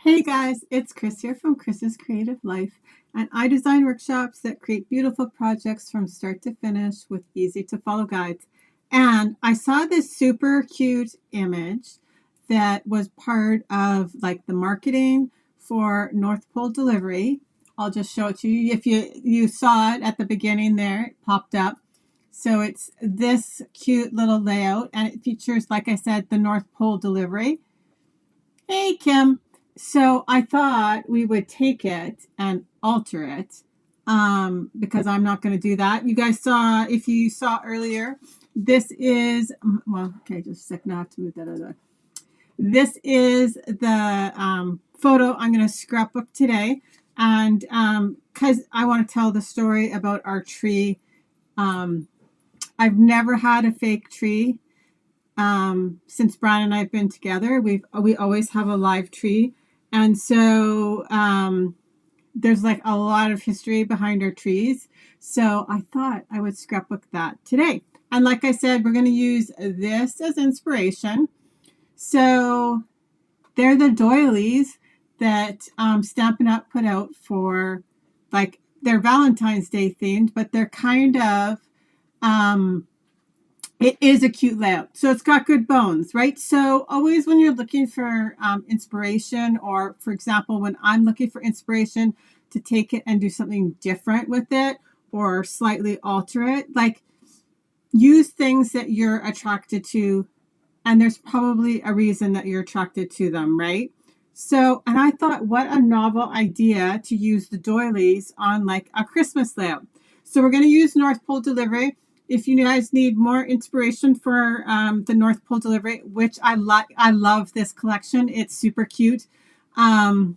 Hey guys, it's Chris here from Chris's Creative Life, and I design workshops that create beautiful projects from start to finish with easy to follow guides. And I saw this super cute image that was part of like the marketing for North Pole delivery. I'll just show it to you. If you saw it at the beginning there, it popped up. So it's this cute little layout, and it features, like I said, the North Pole delivery. Hey, Kim. So I thought we would take it and alter it because I'm not going to do that. You guys saw, if you saw earlier, this is, well, okay, just a second. I have to move that other way. This is the photo I'm going to scrapbook today. And because I want to tell the story about our tree. I've never had a fake tree. Since Brian and I have been together, we always have a live tree, and so there's like a lot of history behind our trees. So I thought I would scrapbook that today. And like I said, we're going to use this as inspiration. So they're the doilies that Stampin' Up put out for, like, they're Valentine's Day themed, but they're kind of it is a cute layout. So it's got good bones, right? So always when you're looking for inspiration, or for example, when I'm looking for inspiration to take it and do something different with it or slightly alter it, like, use things that you're attracted to. And there's probably a reason that you're attracted to them, right? So, and I thought, what a novel idea to use the doilies on like a Christmas layout. So we're going to use North Pole delivery. If you guys need more inspiration for the North Pole delivery, which I love this collection. It's super cute. I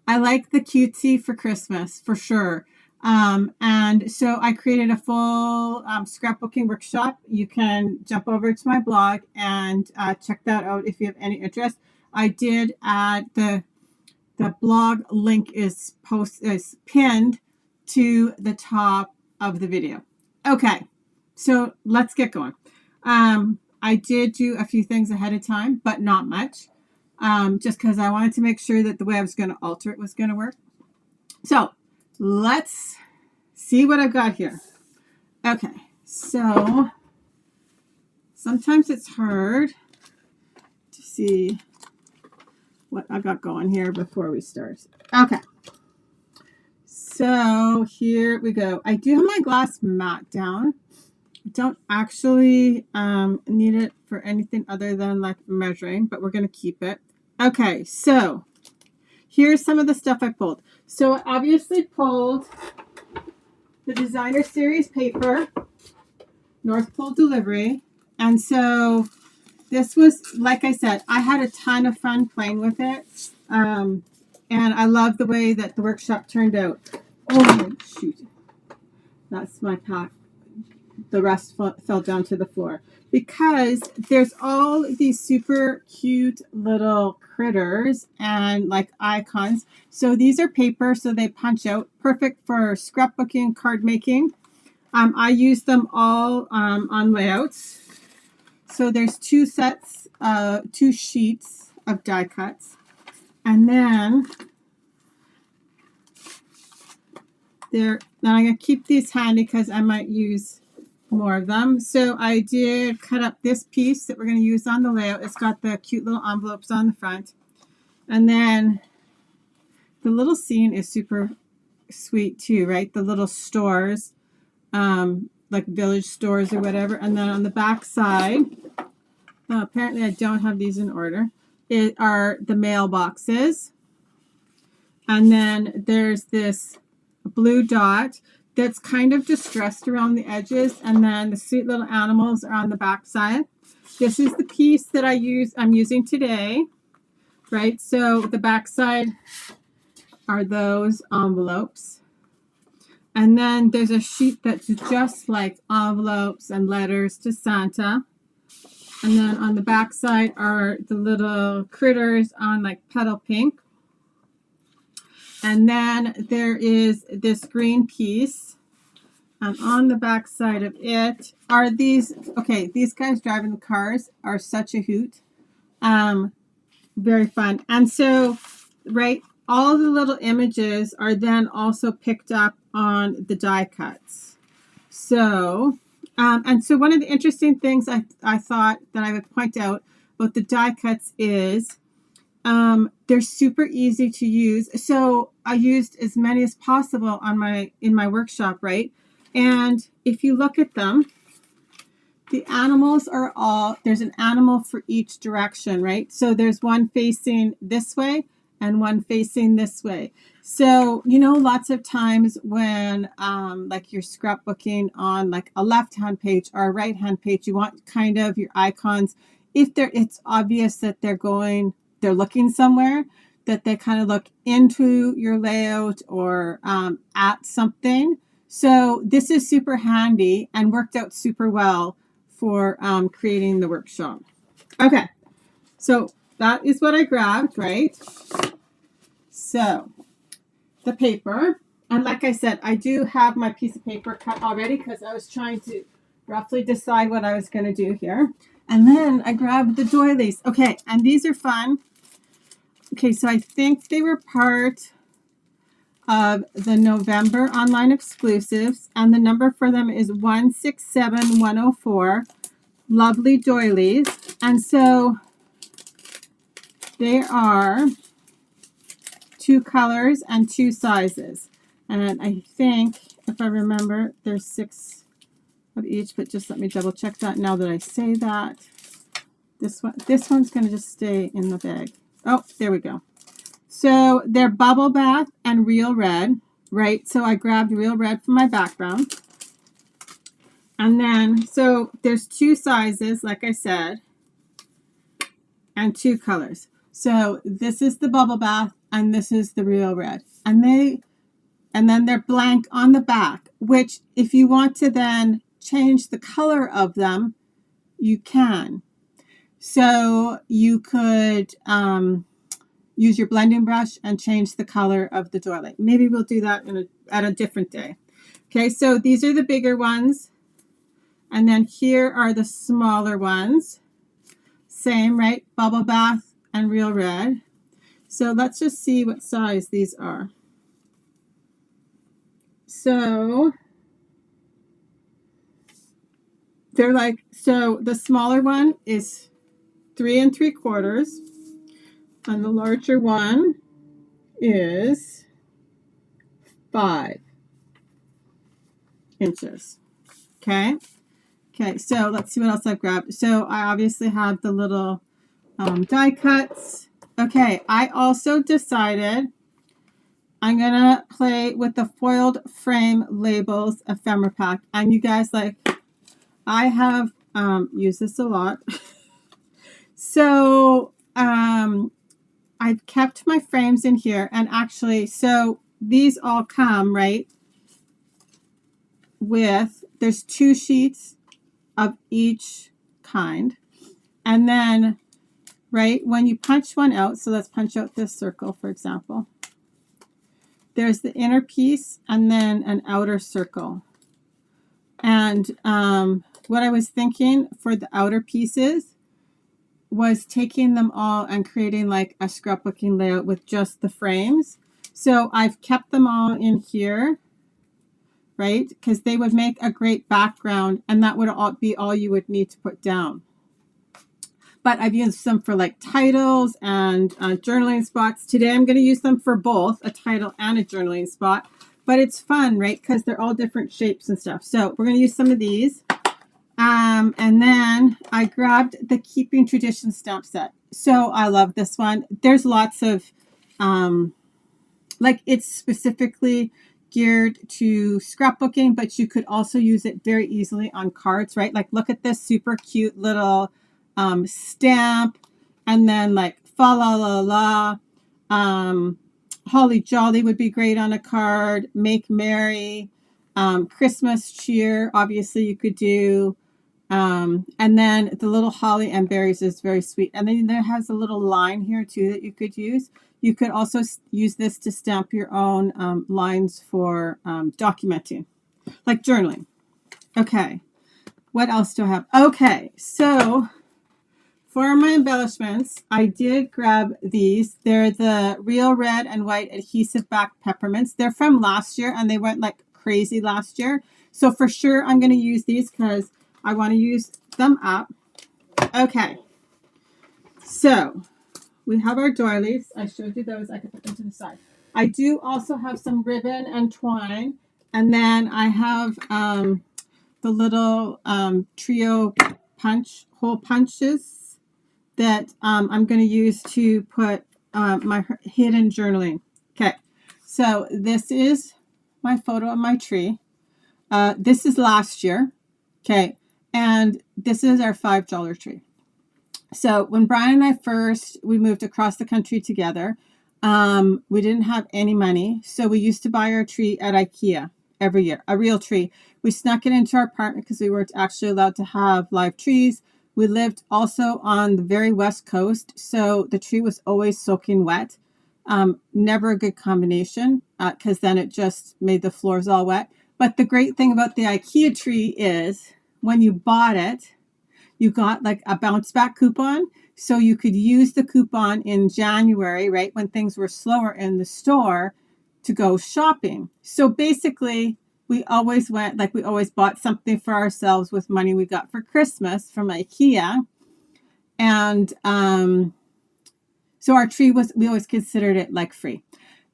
like the cutesy for Christmas for sure. And so I created a full scrapbooking workshop. You can jump over to my blog and check that out if you have any interest. I did add the blog link is pinned to the top of the video. Okay, so let's get going. I did do a few things ahead of time, but not much, just because I wanted to make sure that the way I was going to alter it was going to work. So let's see what I've got here. Okay, so sometimes it's hard to see what I got going here before we start. Okay. So here we go. I do have my glass mat down. I don't actually need it for anything other than like measuring, but we're going to keep it. Okay, so here's some of the stuff I pulled. So I obviously pulled the designer series paper, North Pole delivery. And so this was, like I said, I had a ton of fun playing with it. And I love the way that the workshop turned out. Oh, shoot. That's my pack. The rest fell down to the floor. Because there's all these super cute little critters and like icons. So these are paper, so they punch out. Perfect for scrapbooking, card making. I use them all on layouts. So there's two sheets of die cuts. And then then I'm going to keep these handy because I might use more of them. So I did cut up this piece that we're going to use on the layout. It's got the cute little envelopes on the front. And then the little scene is super sweet too, right? The little stores, like village stores or whatever. And then on the back side, apparently I don't have these in order, are the mailboxes. And then there's this blue dot that's kind of distressed around the edges, and then the sweet little animals are on the back side. This is the piece that I'm using today, right? So the back side are those envelopes. And then there's a sheet that's just like envelopes and letters to Santa. And then on the back side are the little critters on like petal pink. And then there is this green piece. And on the back side of it are these, okay, these guys driving the cars are such a hoot. very fun. And so, right, all the little images are then also picked up on the die cuts. So, and so one of the interesting things I thought that I would point out about the die cuts is they're super easy to use. So I used as many as possible on in my workshop, right? And if you look at them, the animals are all, there's an animal for each direction, right? So there's one facing this way and one facing this way. So, you know, lots of times when like you're scrapbooking on like a left-hand page or a right-hand page, you want kind of your icons, if it's obvious that they're looking somewhere, that they kind of look into your layout or at something. So this is super handy and worked out super well for creating the workshop. Okay, so that is what I grabbed, right? So the paper, and like I said, I do have my piece of paper cut already because I was trying to roughly decide what I was going to do here. And then I grabbed the doilies. Okay, and these are fun. Okay, so I think they were part of the November online exclusives, and the number for them is 167104. Lovely doilies. And so they are 2 colors and 2 sizes. And I think, if I remember, there's 6 of each, but just let me double check that now that I say that. This one's going to just stay in the bag. Oh, there we go. So they're Bubble Bath and Real Red, right? So I grabbed Real Red for my background. And then, so there's 2 sizes, like I said, and 2 colors. So this is the Bubble Bath and this is the Real Red. And then they're blank on the back, which if you want to then change the color of them, you can. So you could use your blending brush and change the color of the doily. Maybe we'll do that at a different day. Okay, so these are the bigger ones. And then here are the smaller ones. Same, right? Bubble Bath and Real Red. So let's just see what size these are. So they're like, so the smaller one is 3 3/4, and the larger one is 5 inches. Okay. Okay, so let's see what else I've grabbed. So I obviously have the little die cuts. Okay, I also decided I'm going to play with the foiled frame labels ephemera pack. And you guys, like, I have used this a lot. So I've kept my frames in here. And actually, so these all come, right, with, there's 2 sheets of each kind. And then, right, when you punch one out, so let's punch out this circle, for example. There's the inner piece and then an outer circle. And what I was thinking for the outer pieces was taking them all and creating like a scrapbooking layout with just the frames. So I've kept them all in here, right? Because they would make a great background and that would be all you would need to put down. But I've used them for like titles and journaling spots. Today I'm going to use them for both a title and a journaling spot. But it's fun, right? Because they're all different shapes and stuff. So we're going to use some of these. And then I grabbed the Keeping Tradition stamp set. So I love this one. There's lots of, like it's specifically geared to scrapbooking, but you could also use it very easily on cards, right? Like look at this super cute little stamp, and then like fa la la la, holly jolly would be great on a card, make merry, Christmas cheer, obviously you could do, and then the little holly and berries is very sweet. And then there has a little line here too that you could use. You could also use this to stamp your own lines for documenting, like journaling. Okay, what else do I have? Okay, so for my embellishments, I did grab these. They're the real red and white adhesive back peppermints. They're from last year and they went like crazy last year. So for sure I'm going to use these because I want to use them up. Okay. So we have our doilies. I showed you those. I can put them to the side. I do also have some ribbon and twine. And then I have the little trio hole punches that I'm going to use to put my hidden journaling. Okay, so this is my photo of my tree. This is last year. Okay, and this is our $5 tree. So when Brian and I we moved across the country together, we didn't have any money. So we used to buy our tree at IKEA every year, a real tree. We snuck it into our apartment because we weren't actually allowed to have live trees. We lived also on the very west coast, so the tree was always soaking wet. Never a good combination because then it just made the floors all wet. But the great thing about the IKEA tree is when you bought it, you got like a bounce back coupon. So you could use the coupon in January, right, when things were slower in the store to go shopping. So basically, we always bought something for ourselves with money we got for Christmas from IKEA. And so our tree we always considered it like free.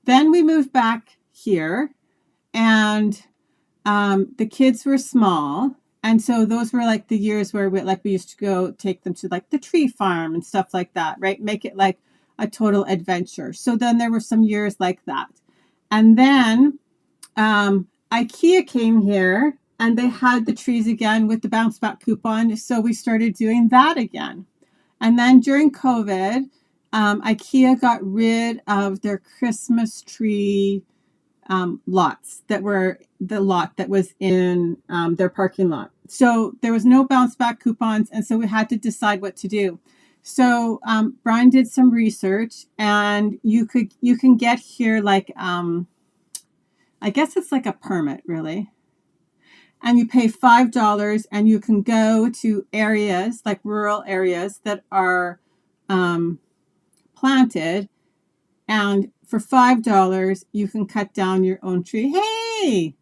Then we moved back here and the kids were small. And so those were like the years where we used to go take them to like the tree farm and stuff like that, right? Make it like a total adventure. So then there were some years like that. And then IKEA came here and they had the trees again with the bounce back coupon. So we started doing that again. And then during COVID, IKEA got rid of their Christmas tree lots that were the lot that was in their parking lot. So there was no bounce back coupons. And so we had to decide what to do. So Brian did some research and you can get here like, I guess it's like a permit really. And you pay $5 and you can go to areas like rural areas that are planted. And for $5, you can cut down your own tree. Hey,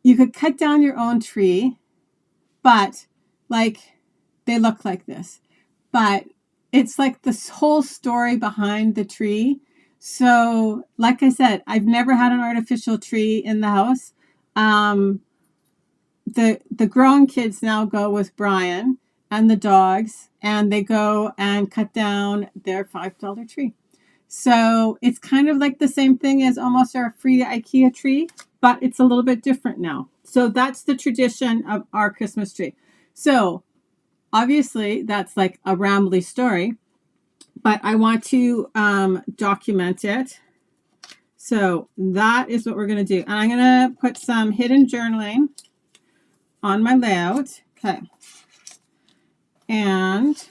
you could cut down your own tree, but like they look like this. But it's like this whole story behind the tree. So, like I said, I've never had an artificial tree in the house. The grown kids now go with Brian and the dogs, and they go and cut down their $5 tree. So it's kind of like the same thing as almost our free IKEA tree, but it's a little bit different now. So that's the tradition of our Christmas tree. So obviously that's like a rambly story, but I want to document it. So that is what we're going to do. And I'm going to put some hidden journaling on my layout. Okay. And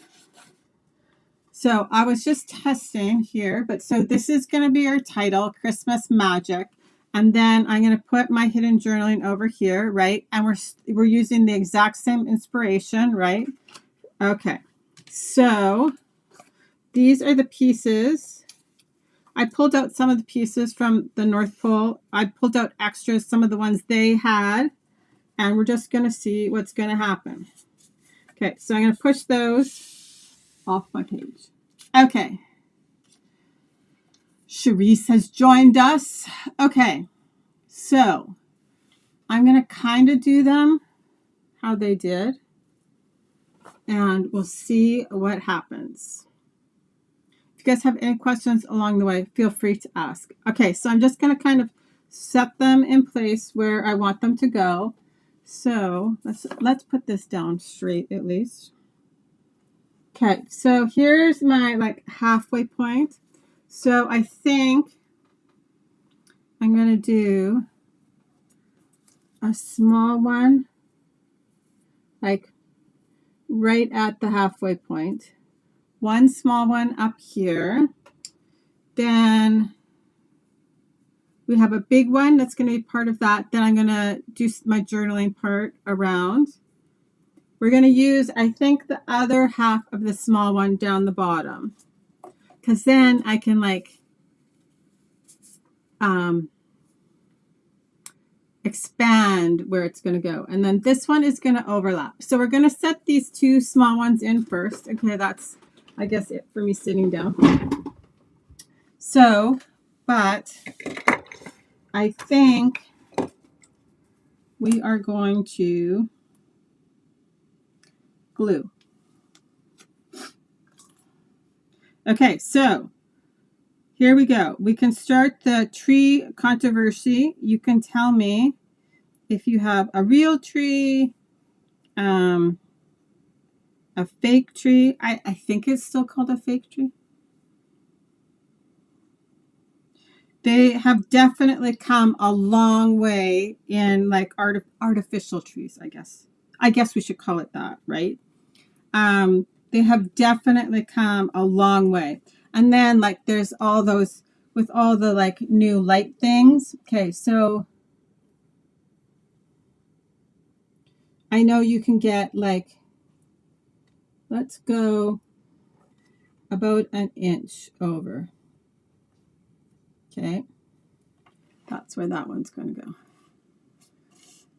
so I was just testing here, but so this is going to be our title, Christmas Magic. And then I'm going to put my hidden journaling over here, right? And we're using the exact same inspiration, right? Okay. So these are the pieces. I pulled out some of the pieces from the North Pole. I pulled out extras, some of the ones they had, and we're just going to see what's going to happen. Okay, so I'm going to push those off my page. Okay. Charisse has joined us. Okay, so I'm going to kind of do them how they did, and we'll see what happens. If you guys have any questions along the way, feel free to ask. Okay, so I'm just going to kind of set them in place where I want them to go. So let's put this down straight at least. Okay, so here's my like halfway point. So I think I'm going to do a small one, like right at the halfway point. One small one up here. Then we have a big one that's going to be part of that. Then I'm going to do my journaling part around. we're going to use, I think, the other half of the small one down the bottom, because then I can like expand where it's going to go. And then this one is going to overlap. So we're going to set these two small ones in first. Okay, that's, I guess, it for me sitting down. So, but I think we are going to glue. Okay, so here we go. We can start the tree controversy. You can tell me if you have a real tree, a fake tree. I think it's still called a fake tree. They have definitely come a long way in like artificial trees, I guess. I guess we should call it that, right? They have definitely come a long way. And then like there's all those with all the like new light things. Okay, so I know you can get like, let's go about an inch over. Okay, that's where that one's going to go.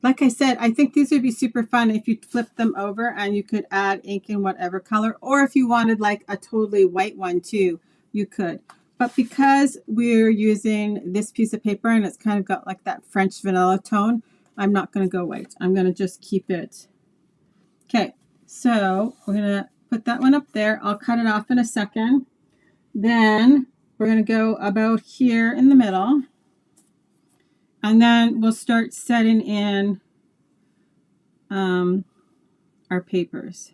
Like I said, I think these would be super fun if you flip them over and you could add ink in whatever color, or if you wanted like a totally white one too, you could. But because we're using this piece of paper and it's kind of got like that French vanilla tone, I'm not going to go white. I'm going to just keep it. Okay, so we're going to put that one up there. I'll cut it off in a second. Then we're going to go about here in the middle. And then we'll start setting in our papers.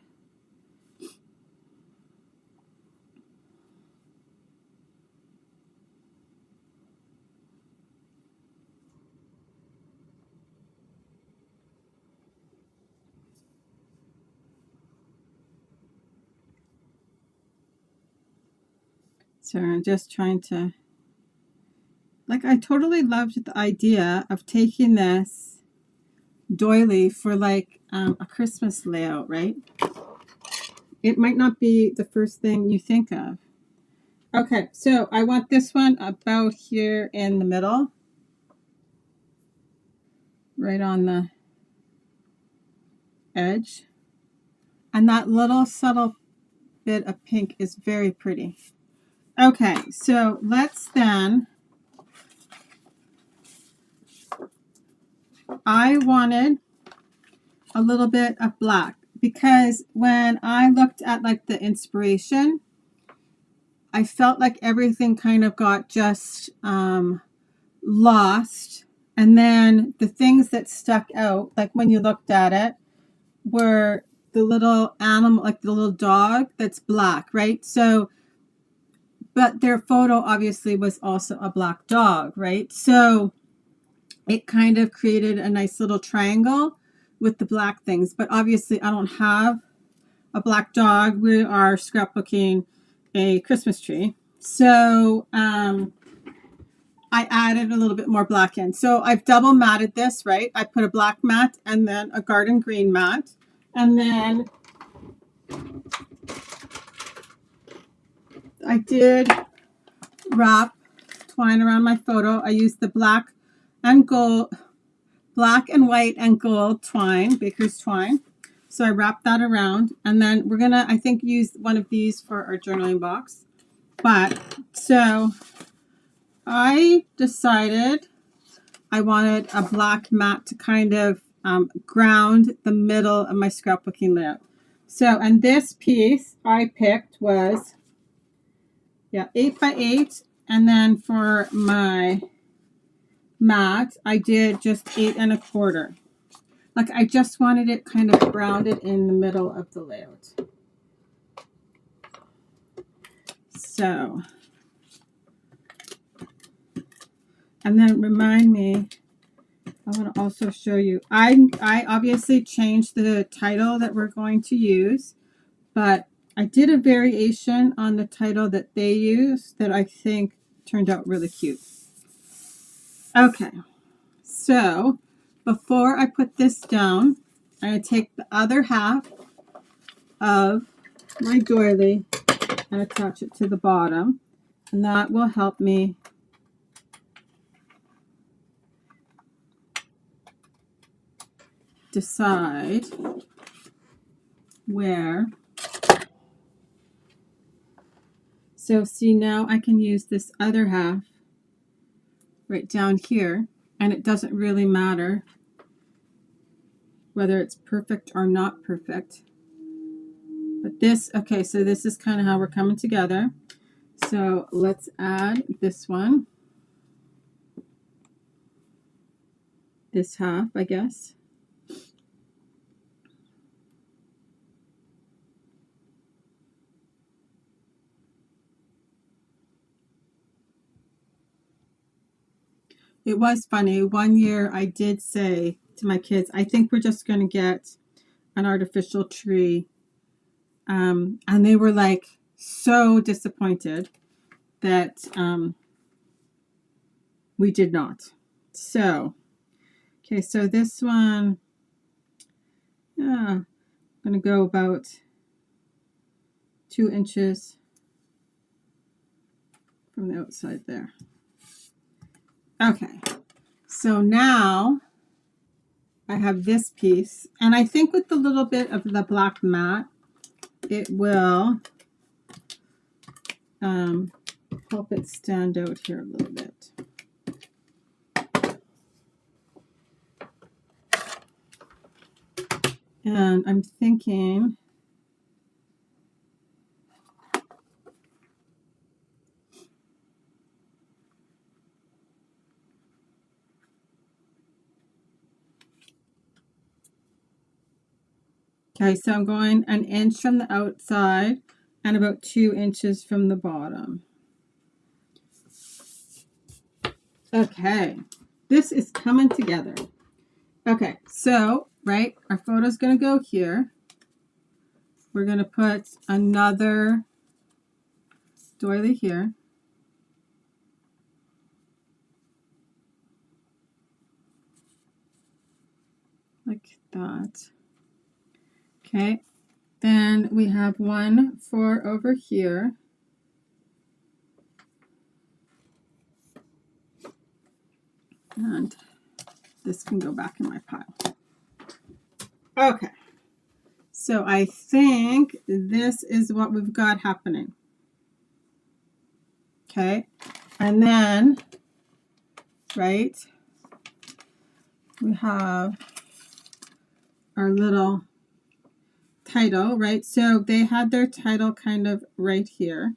So I'm just trying to, like, I totally loved the idea of taking this doily for like a Christmas layout, right? It might not be the first thing you think of. Okay, so I want this one about here in the middle, right on the edge. And that little subtle bit of pink is very pretty. Okay, so let's then, I wanted a little bit of black because when I looked at like the inspiration, I felt like everything kind of got just lost. And then the things that stuck out, like when you looked at it, were the little animal, like the little dog that's black, right? So, but their photo obviously was also a black dog, right? So it kind of created a nice little triangle with the black things. But obviously I don't have a black dog. We are scrapbooking a Christmas tree. So I added a little bit more black in. So I've double matted this, right? I put a black mat and then a garden green mat. And then I did wrap twine around my photo. I used the black and white and gold twine, baker's twine. So I wrapped that around, and then we're gonna, I think, use one of these for our journaling box. But so I decided I wanted a black mat to kind of ground the middle of my scrapbooking layout. So, and this piece I picked was, 8 by 8. And then for my mat, I did just 8 1/4. Like I just wanted it kind of grounded in the middle of the layout. So, and then remind me, I want to also show you, I obviously changed the title that we're going to use, but I did a variation on the title that they use that I think turned out really cute. Okay, so before I put this down, I'm going to take the other half of my doily and attach it to the bottom, and that will help me decide where. So see, now I can use this other half right down here, and it doesn't really matter whether it's perfect or not perfect. But this, okay, so this is kind of how we're coming together. So let's add this one, this half, I guess. It was funny. One year I did say to my kids, I think we're just going to get an artificial tree. And they were like so disappointed that we did not. So, okay, so this one, yeah, I'm going to go about 2 inches from the outside there. Okay, so now I have this piece, and I think with a little bit of the black mat, it will help it stand out here a little bit. And I'm thinking okay, so I'm going 1 inch from the outside and about 2 inches from the bottom. Okay, this is coming together. Okay, so, right, our photo's going to go here. We're going to put another doily here. Like that. Okay, then we have one for over here. And this can go back in my pile. Okay, so I think this is what we've got happening. Okay, and then, right, we have our little title, right? So they had their title kind of right here.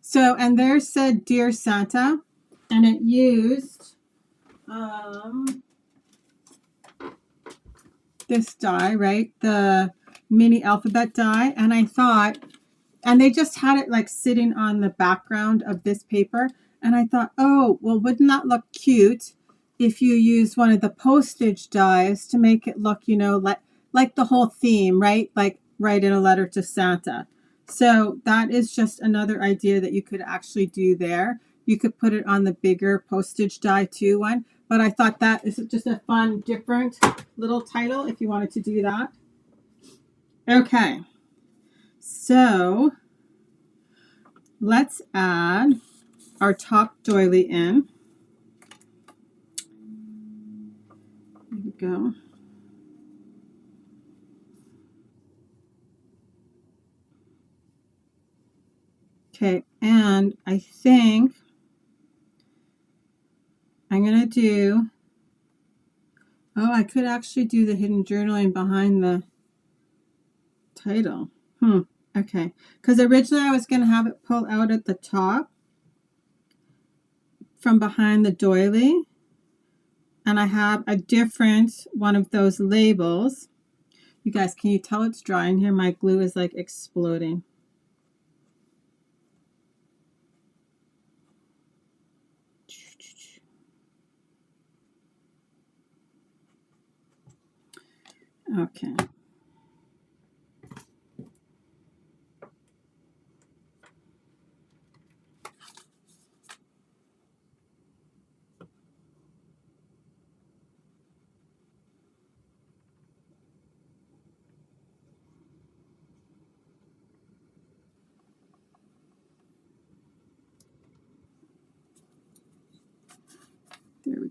So, and there said Dear Santa, and it used this die, right? The mini alphabet die. And I thought, and they just had it like sitting on the background of this paper. And I thought, oh, well, wouldn't that look cute if you use one of the postage dies to make it look, you know, like the whole theme, right? Like write in a letter to Santa. So that is just another idea that you could actually do there. You could put it on the bigger postage die too one. But I thought that is just a fun, different little title if you wanted to do that. Okay. So let's add our top doily in. There we go. Okay, and I think I'm going to do, oh, I could actually do the hidden journaling behind the title. Okay, because originally I was going to have it pull out at the top from behind the doily, and I have a different one of those labels. You guys, can you tell it's dry in here? My glue is like exploding. Okay.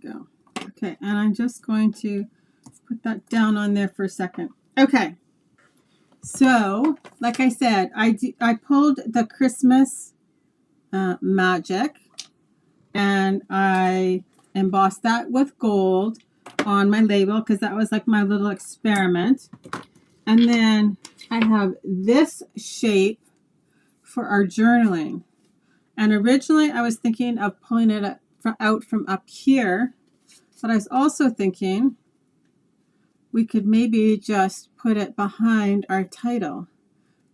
we go. Okay, and I'm just going to put that down on there for a second. Okay, so like I said, I pulled the Christmas magic, and I embossed that with gold on my label because that was like my little experiment. And then I have this shape for our journaling. And originally I was thinking of pulling it out from up here, but I was also thinking we could maybe just put it behind our title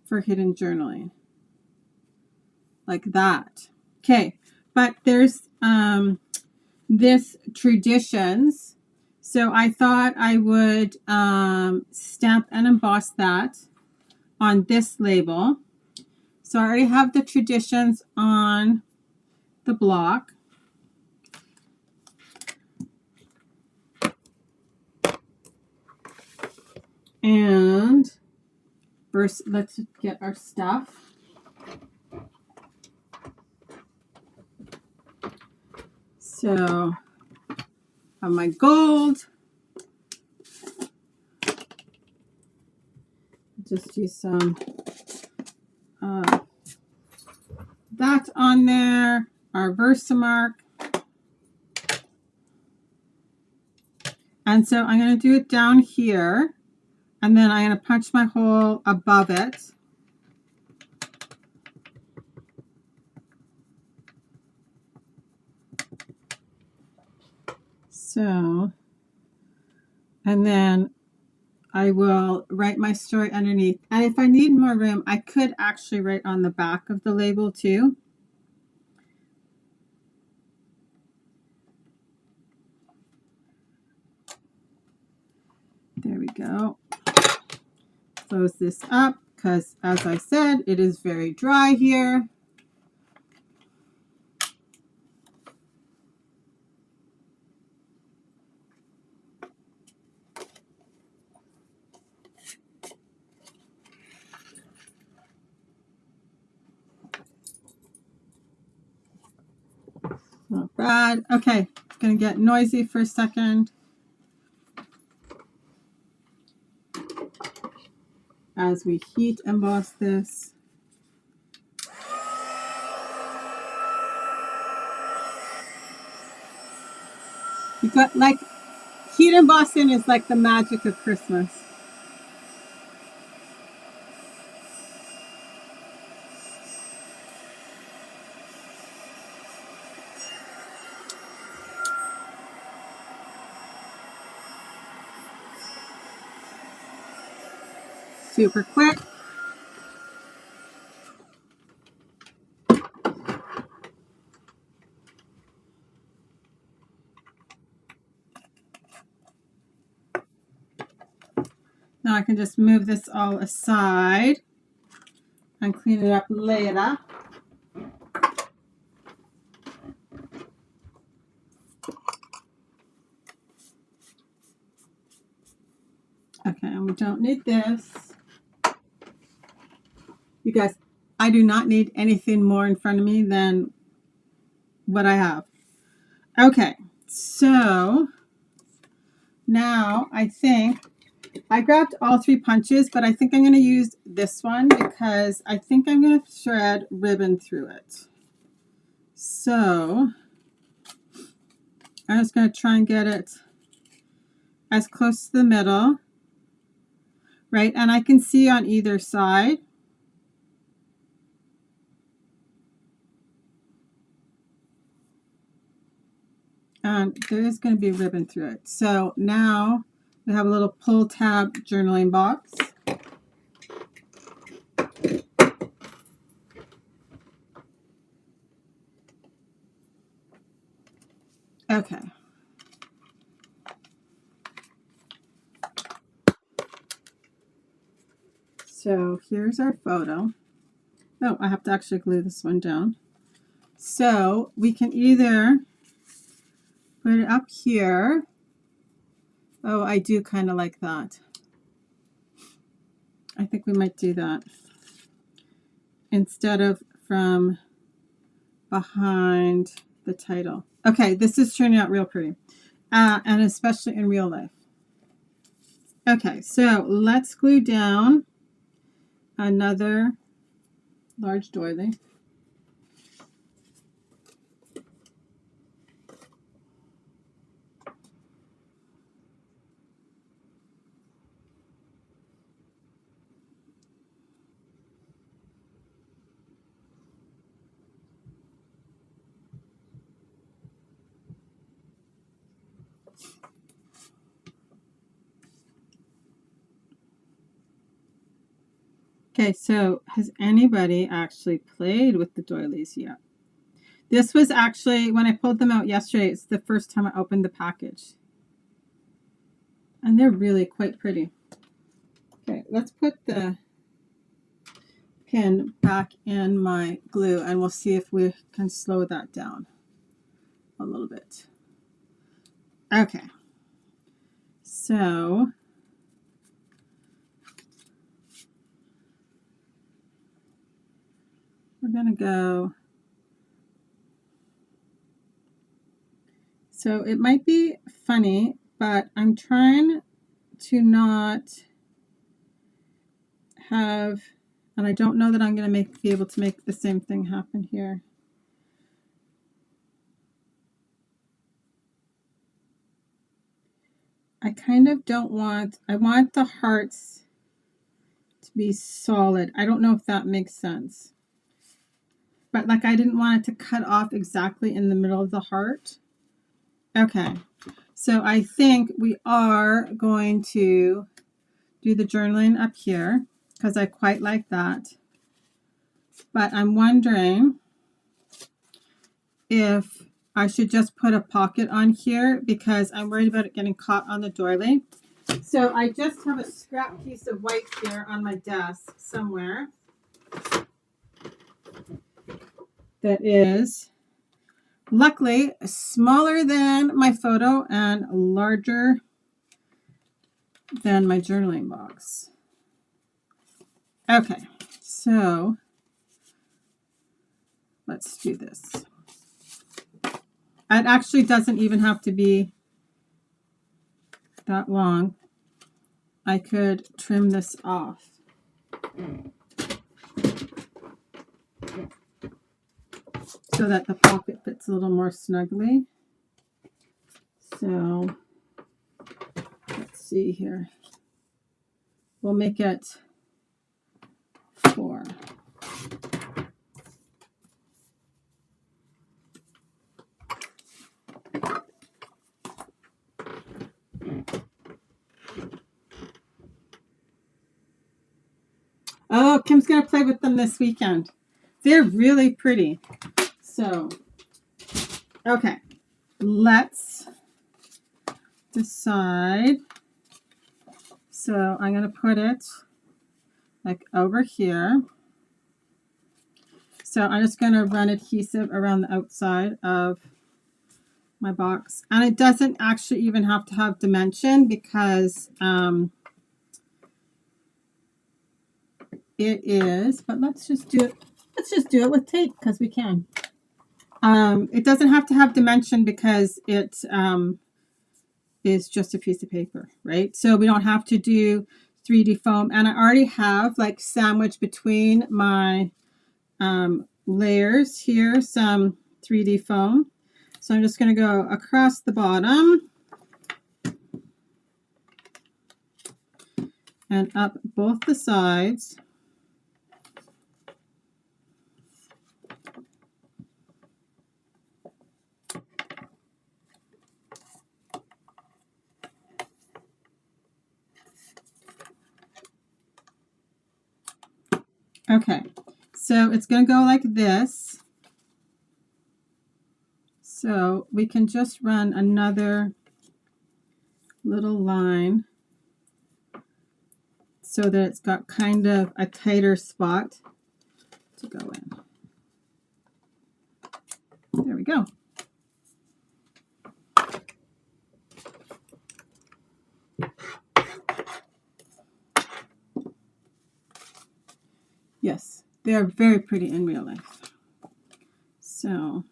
for hidden journaling. Like that. Okay, but there's this traditions. So I thought I would stamp and emboss that on this label. So I already have the traditions on the block. And first, let's get our stuff. So I have my gold. Just use some that on there, our Versamark. And so I'm going to do it down here, and then I'm going to punch my hole above it. So, and then I will write my story underneath. And if I need more room, I could actually write on the back of the label too. There we go. Close this up because, as I said, it is very dry here. Not bad. Okay, it's going to get noisy for a second as we heat emboss this. You got like heat embossing is like the magic of Christmas. Super quick. Now I can just move this all aside and clean it up later. Okay, and we don't need this. You guys, I do not need anything more in front of me than what I have. Okay, so now I think I grabbed all 3 punches, but I think I'm going to use this one because I think I'm going to thread ribbon through it. So I'm just going to try and get it as close to the middle, right? And I can see on either side. And there is going to be ribbon through it. So now we have a little pull tab journaling box. Okay. So here's our photo. Oh, I have to actually glue this one down. So we can either put it up here. Oh, I do kind of like that. I think we might do that. Instead of from behind the title. Okay, this is turning out real pretty, and especially in real life. Okay, so let's glue down another large doily. Okay, so has anybody actually played with the doilies yet? This was actually, when I pulled them out yesterday, it's the first time I opened the package. And they're really quite pretty. Okay, let's put the pin back in my glue and we'll see if we can slow that down a little bit. Okay, so we're going to go. So it might be funny, but I'm trying to not have, and I don't know that I'm going to be able to make the same thing happen here. I kind of don't want, I want the hearts to be solid. I don't know if that makes sense. But like I didn't want it to cut off exactly in the middle of the heart. Okay, so I think we are going to do the journaling up here because I quite like that. But I'm wondering if I should just put a pocket on here because I'm worried about it getting caught on the doily. So I just have a scrap piece of white here on my desk somewhere that is luckily smaller than my photo and larger than my journaling box. Okay, so let's do this. It actually doesn't even have to be that long. I could trim this off. So that the pocket fits a little more snugly. So let's see here. We'll make it 4. Oh, Kim's going to play with them this weekend. They're really pretty. So, okay, let's decide. So I'm going to put it like over here. So I'm just going to run adhesive around the outside of my box. And it doesn't actually even have to have dimension because it is, but let's just do it. Let's just do it with tape because we can. It doesn't have to have dimension because it is just a piece of paper, right? So we don't have to do 3D foam. And I already have like sandwiched between my layers here some 3D foam. So I'm just going to go across the bottom and up both the sides. Okay, so it's going to go like this. So we can just run another little line so that it's got kind of a tighter spot to go in. There we go. Yes, they are very pretty in real life. So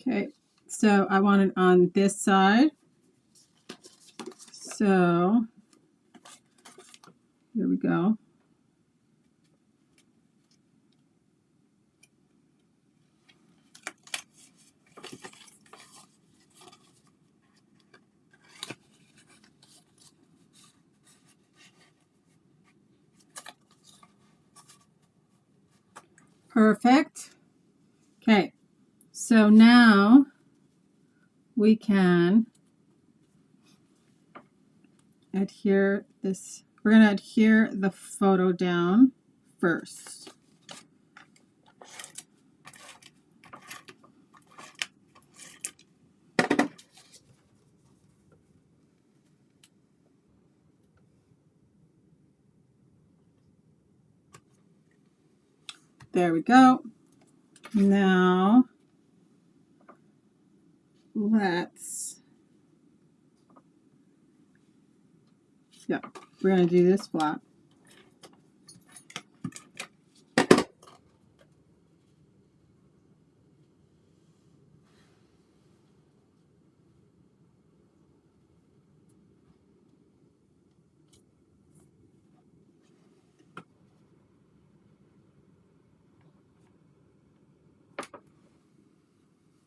Okay, so I want it on this side. So here we go. Perfect. Okay, so now we can adhere this. We're going to adhere the photo down first. There we go. Now let's, we're going to do this flap.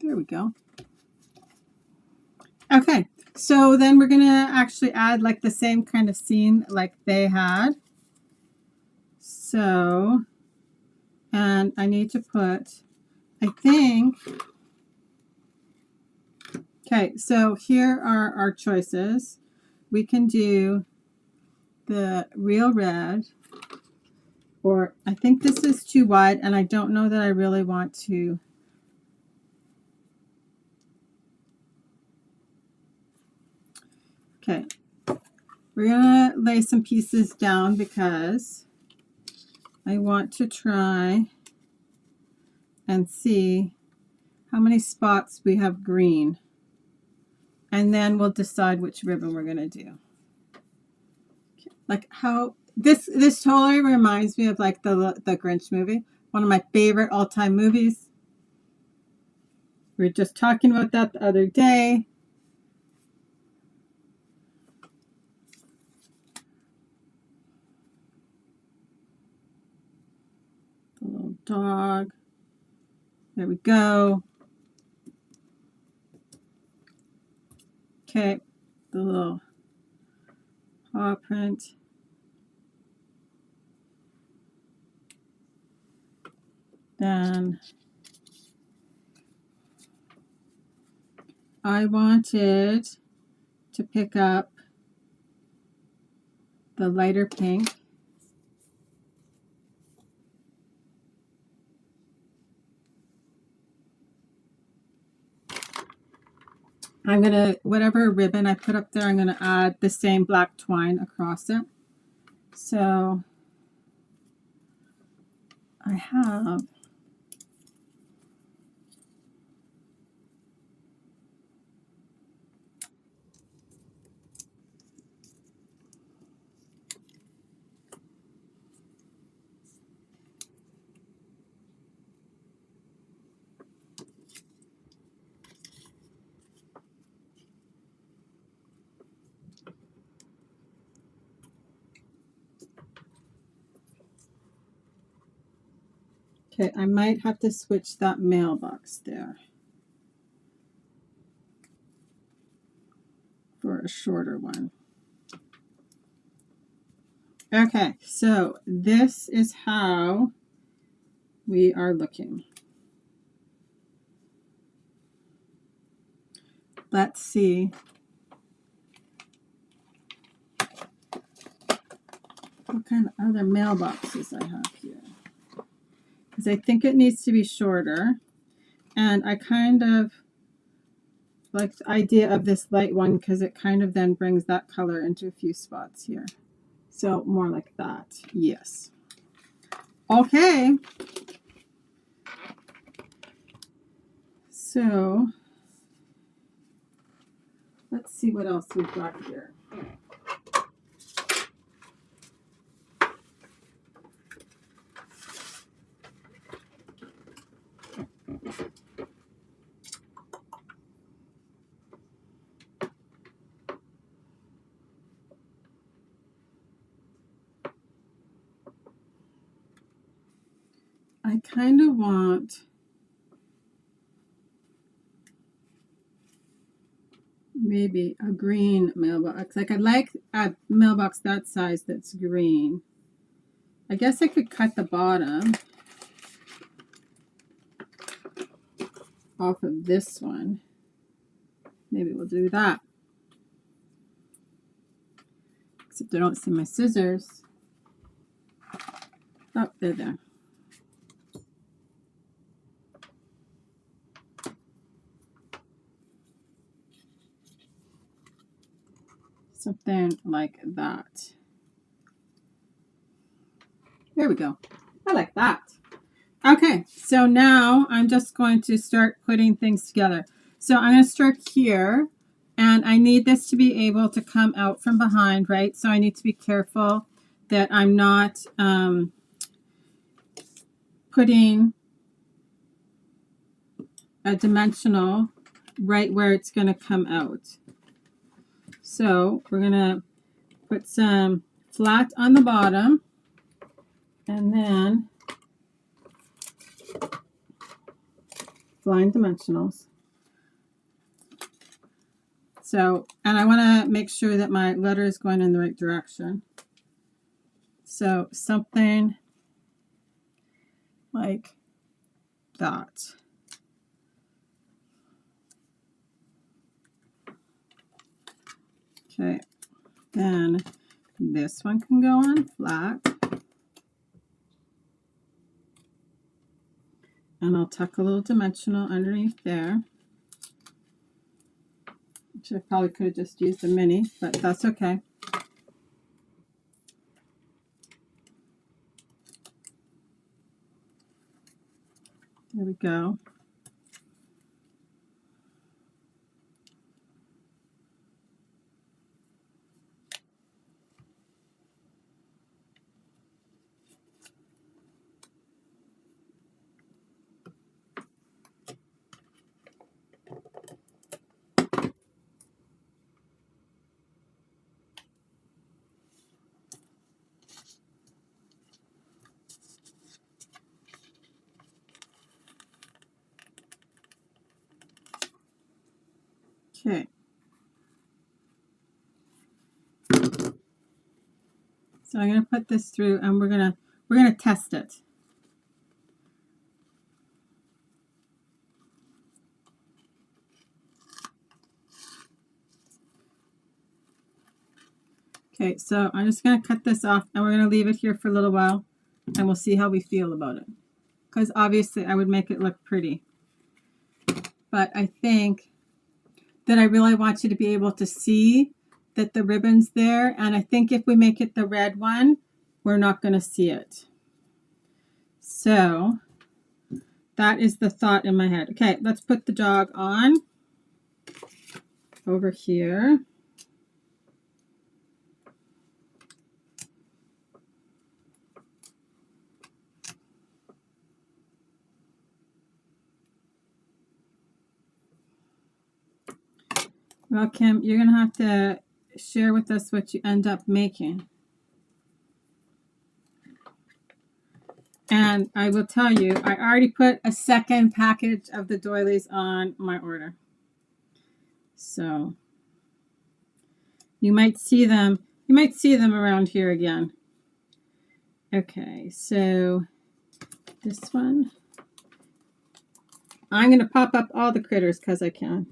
There we go. Okay, so then we're going to actually add like the same kind of scene like they had. So, and I need to put, I think, okay, so here are our choices. We can do the real red, or I think this is too wide and I don't know that I really want to. Okay, we're going to lay some pieces down because I want to try and see how many spots we have green. And then we'll decide which ribbon we're going to do. Okay. Like how this totally reminds me of like the Grinch movie, one of my favorite all-time movies. We were just talking about that the other day. The little dog. There we go. Okay, the little paw print. Then I wanted to pick up the lighter pink. I'm going to, whatever ribbon I put up there, I'm going to add the same black twine across it. So I have okay, I might have to switch that mailbox there for a shorter one. Okay, so this is how we are looking. Let's see. What kind of other mailboxes I have here. Because I think it needs to be shorter. And I kind of like the idea of this light one because it kind of then brings that color into a few spots here. So more like that. Yes. Okay. So let's see what else we've got here. I kind of want maybe a green mailbox. Like I'd like a mailbox that size that's green. I guess I could cut the bottom off of this one. Maybe we'll do that. Except I don't see my scissors. Oh, they're there. Something like that. There we go. I like that. Okay, so now I'm just going to start putting things together. So I'm going to start here, and I need this to be able to come out from behind, right? So I need to be careful that I'm not putting a dimensional right where it's going to come out. So we're going to put some flat on the bottom, and then line dimensionals. So, and I want to make sure that my letter is going in the right direction. So something like that. Okay, then this one can go on flat. And I'll tuck a little dimensional underneath there. Which I probably could have just used a mini, but that's okay. There we go. Okay. So I'm going to put this through, and we're going to test it. Okay, so I'm just going to cut this off, and we're going to leave it here for a little while, and we'll see how we feel about it. Because obviously I would make it look pretty. But I think that I really want you to be able to see that the ribbon's there. And I think if we make it the red one, we're not going to see it. So that is the thought in my head. Okay, let's put the dog on over here. Well, Kim, you're going to have to share with us what you end up making. And I will tell you, I already put a second package of the doilies on my order. So you might see them around here again. Okay, so this one, I'm going to pop up all the critters because I can.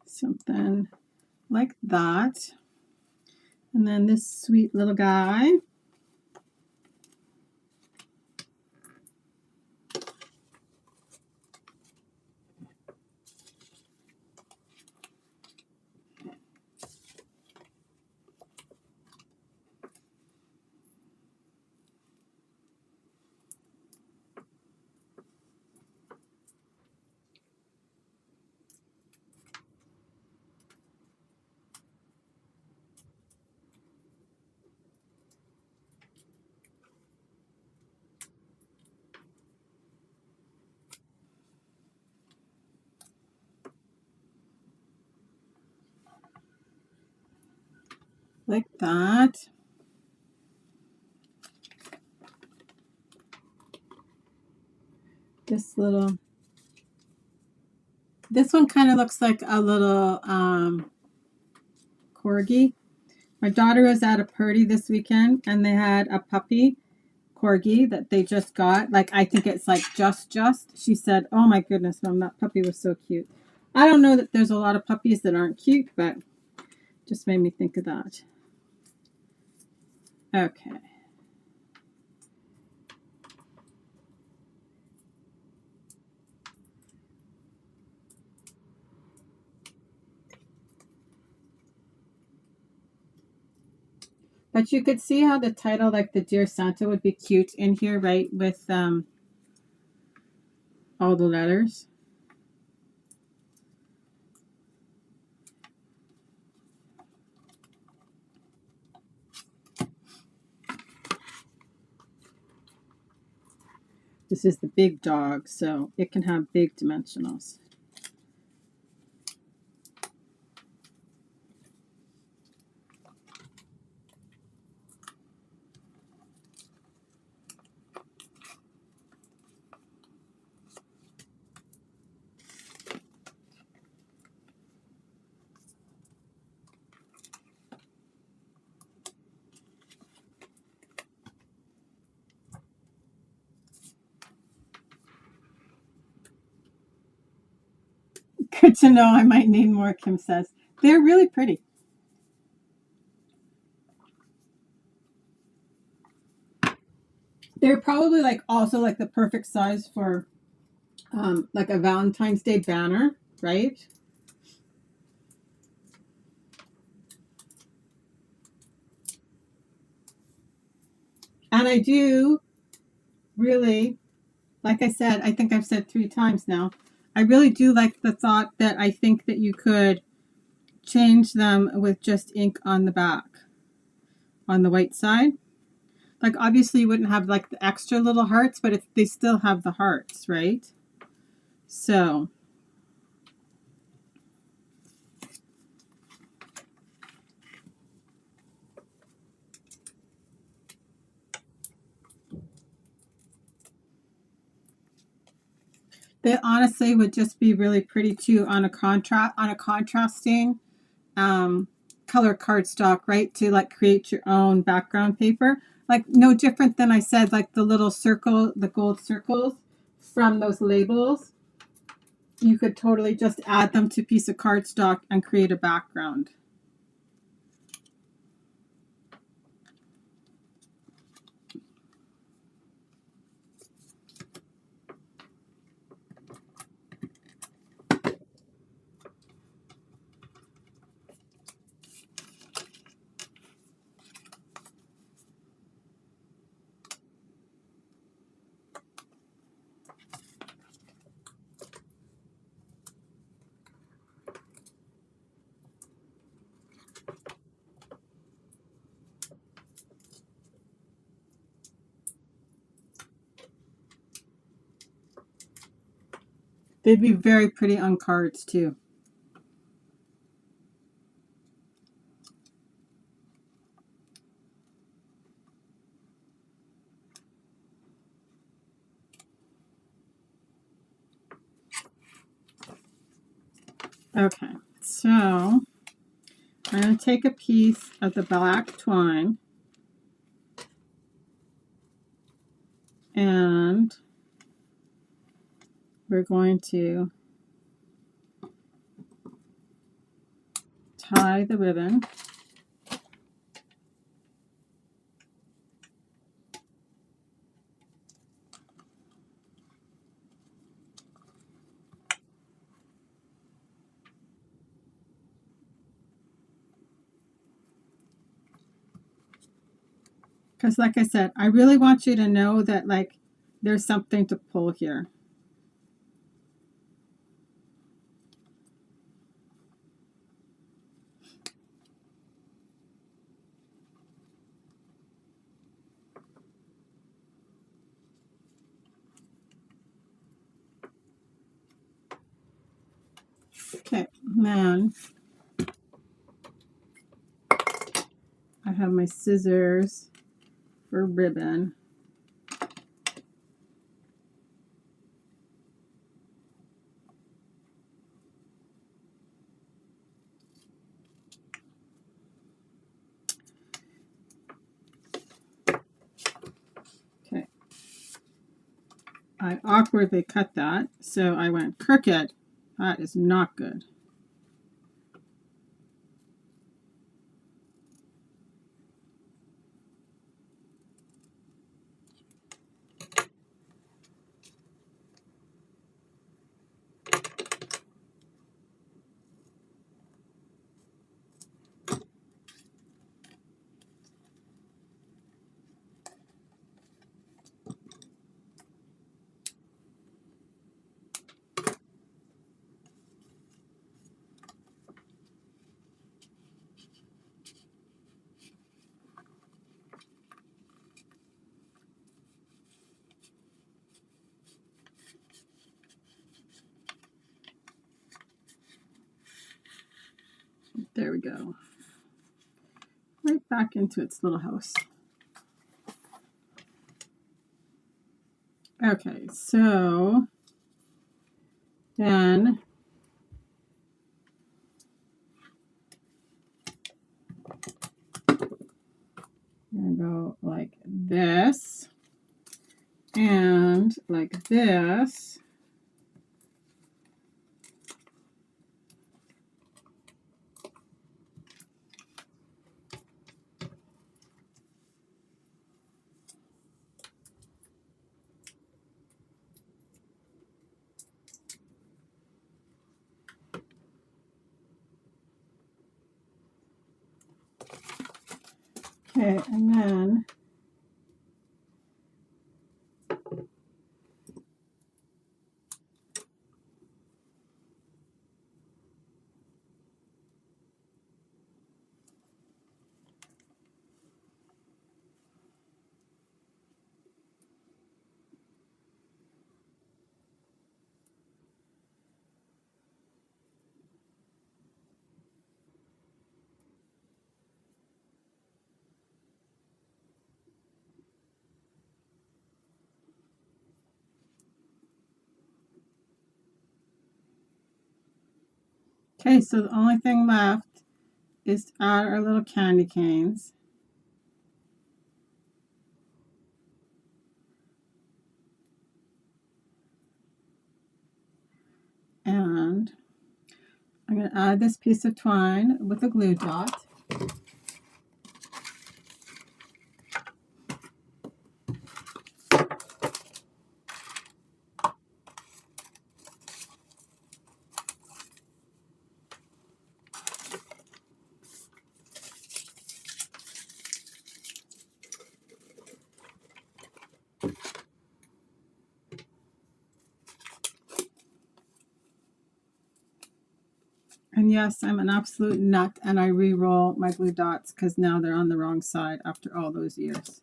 Something like that. And then this sweet little guy. Like that. This one kind of looks like a little corgi. My daughter was at a party this weekend and they had a puppy corgi that they just got. Like, I think it's like just. She said, oh my goodness, Mom, that puppy was so cute. I don't know that there's a lot of puppies that aren't cute, but just made me think of that. Okay. But you could see how the title, like the Dear Santa, would be cute in here, right? With all the letters. This is the big dog, so it can have big dimensionals. Good to know. I might need more, Kim says. They're really pretty. They're probably like also like the perfect size for like a Valentine's Day banner, right? And I do really, like I said, I think I've said 3 times now, I really do like the thought that I think that you could change them with just ink on the back, on the white side. Like, obviously you wouldn't have like the extra little hearts, but they still have the hearts, right? So they honestly would just be really pretty too on a contrasting color cardstock, right? To like create your own background paper. Like, no different than I said, like the little circle, the gold circles from those labels. You could totally just add them to a piece of cardstock and create a background. They'd be very pretty on cards too. Okay, so I'm going to take a piece of the black twine and we're going to tie the ribbon. Because like I said, I really want you to know that like there's something to pull here. Okay, then I have my scissors for ribbon. Okay. I awkwardly cut that, so I went crooked. That is not good. There we go. Right back into its little house. Okay, so then I'm going to go like this and like this. Okay, and then okay, so the only thing left is to add our little candy canes. And I'm going to add this piece of twine with a glue dot. And yes, I'm an absolute nut, and I re-roll my glue dots because now they're on the wrong side after all those years.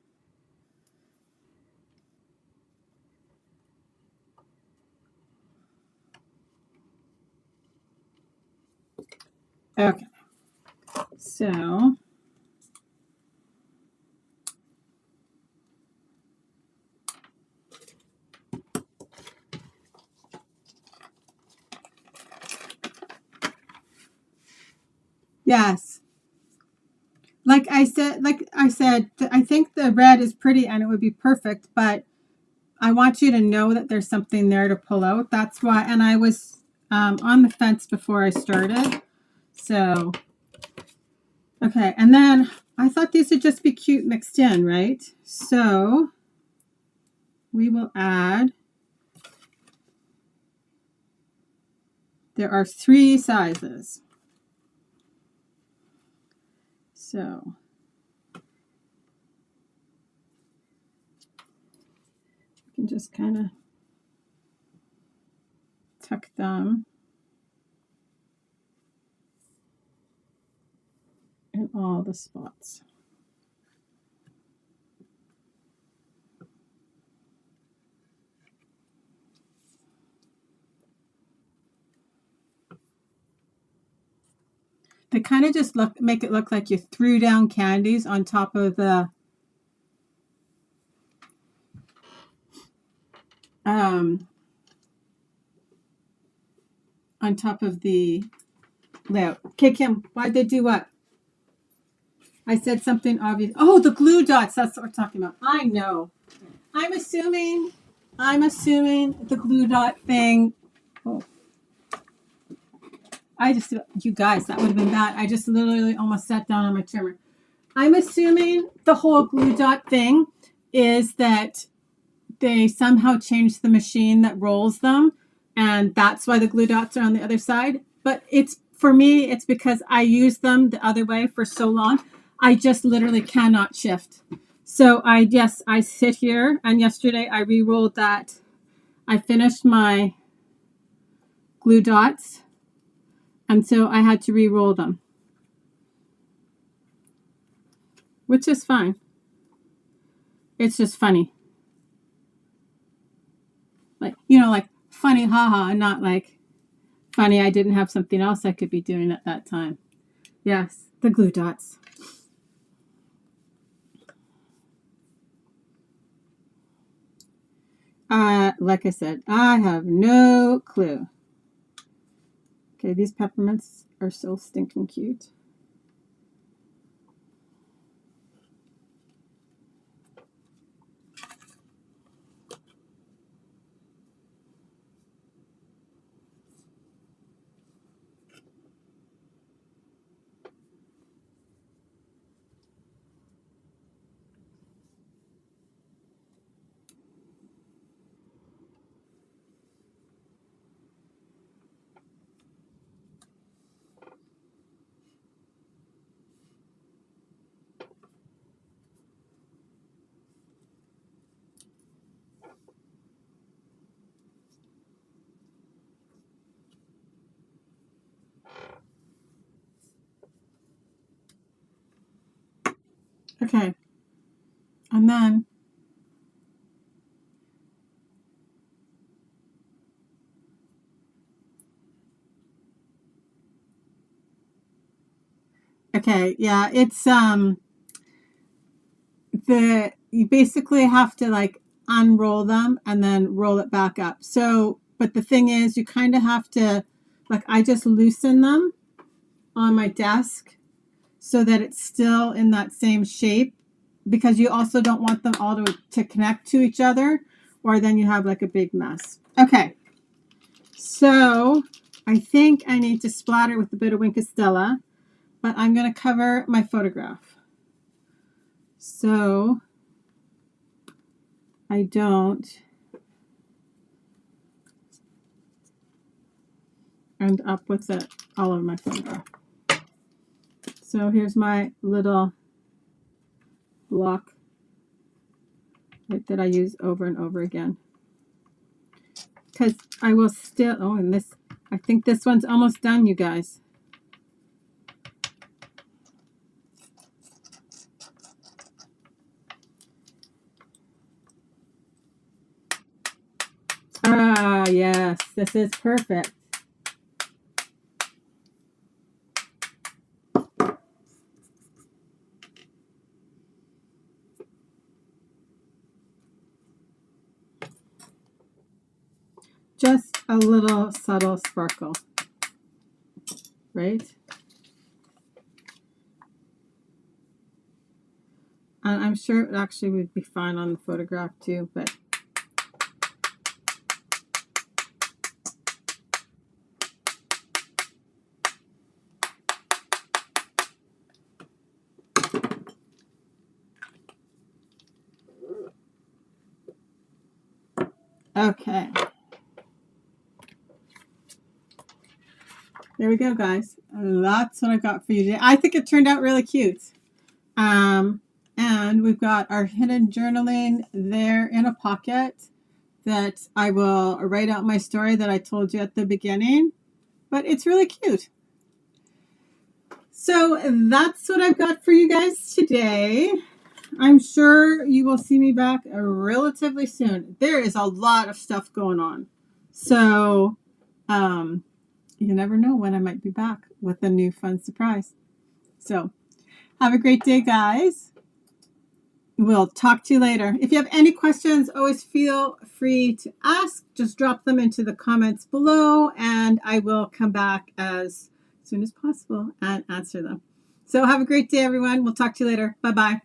Okay, so yes. Like I said, I think the red is pretty and it would be perfect, but I want you to know that there's something there to pull out. That's why, and I was on the fence before I started. So Okay, and then I thought these would just be cute mixed in, right? So we will add, there are 3 sizes. So you can just kind of tuck them in all the spots. They kind of just make it look like you threw down candies on top of the layout. Okay, Kim, why'd they do what? I said something obvious. Oh, the glue dots. That's what we're talking about. I know. I'm assuming the glue dot thing. Oh, you guys, that would have been bad. I just literally almost sat down on my trimmer. I'm assuming the whole glue dot thing is that they somehow changed the machine that rolls them, and that's why the glue dots are on the other side. But for me, it's because I use them the other way for so long. I just literally cannot shift. So I sit here, and yesterday I re-rolled that. I finished my glue dots, and so I had to re-roll them, which is fine. It's just funny. Like funny, haha, and not like funny I didn't have something else I could be doing at that time. Yes, the glue dots. Like I said, I have no clue. Okay, these peppermints are so stinking cute. Okay, and then okay, yeah, it's you basically have to like unroll them and then roll it back up. So, but the thing is, you kind of have to, like, I just loosen them on my desk so that it's still in that same shape, because you also don't want them all to connect to each other, or then you have like a big mess. Okay, so I think I need to splatter with a bit of Wink of Stella, but I'm going to cover my photograph so I don't end up with it all over my photograph. So here's my little block that I use over and over again, because I will still, oh, and this, I think this one's almost done, you guys. Ah, yes, this is perfect. Just a little subtle sparkle, right? And I'm sure it actually would be fine on the photograph too, but Okay. There we go, guys. That's what I got for you today. I think it turned out really cute. And we've got our hidden journaling there in a pocket that I will write out my story that I told you at the beginning. But it's really cute. So that's what I've got for you guys today. I'm sure you will see me back relatively soon. There is a lot of stuff going on. So you never know when I might be back with a new fun surprise. So have a great day, guys. We'll talk to you later. If you have any questions, always feel free to ask. Just drop them into the comments below, and I will come back as soon as possible and answer them. So have a great day, everyone. We'll talk to you later. Bye-bye.